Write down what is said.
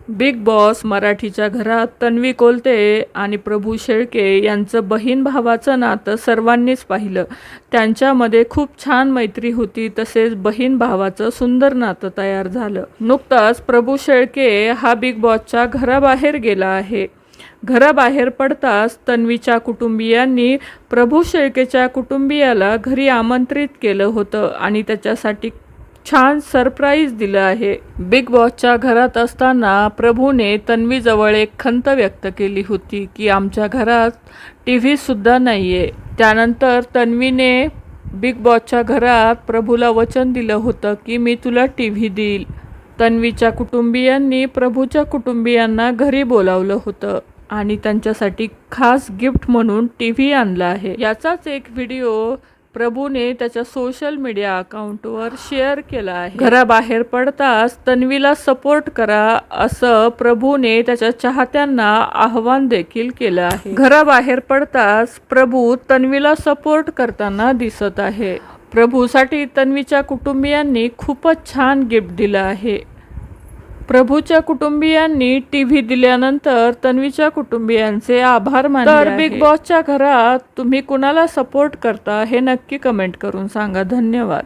Big boss मराठीच्या घरात तन्वी कोलते आणि प्रभू शेळके यांचं बहीण भावाचं नातं सर्वांनीच पाहिलं. त्यांच्यामध्ये खूप छान मैत्री होती, तसेच बहीण भावाचं सुंदर नातं तयार झालं. नुकताच प्रभू शेळके हा बिग बॉसच्या घराबाहेर गेला आहे. घराबाहेर पडताच तन्वीच्या कुटुंबियांनी प्रभू शेळकेच्या कुटुंबियाला घरी आमंत्रित केलं होतं आणि त्याच्यासाठी छान सरप्राईज दिलं आहे. बिग बॉसच्या घरात असताना प्रभूने तन्वीजवळ एक खंत व्यक्त केली होती की आमच्या घरात TV सुद्धा नाहीये. त्यानंतर तन्वीने बिग बॉसच्या घरात प्रभूला वचन दिलं होतं की मी तुला TV देईल. तन्वीच्या कुटुंबियांनी प्रभूच्या कुटुंबियांना घरी बोलावलं होतं आणि त्यांच्यासाठी खास गिफ्ट म्हणून TV आणला आहे. याचाच एक व्हिडिओ प्रभूने त्याच्या सोशल मीडिया अकाउंटवर शेअर केला आहे. घराबाहेर पडताच तन्वीला सपोर्ट करा असं प्रभूने त्याच्या चाहत्यांना आव्हान देखील केलं आहे. घराबाहेर पडताच प्रभू तन्वीला सपोर्ट करताना दिसत आहे. प्रभूसाठी तन्वीच्या कुटुंबियांनी खूपच छान गिफ्ट दिलं आहे. प्रभूच्या कुटुंबियांनी TV दिल्यानंतर तन्वीच्या कुटुंबियांचे आभार मानले आहेत. तर बिग बॉसच्या घरात तुम्ही कुणाला सपोर्ट करता हे नक्की कमेंट करून सांगा. धन्यवाद.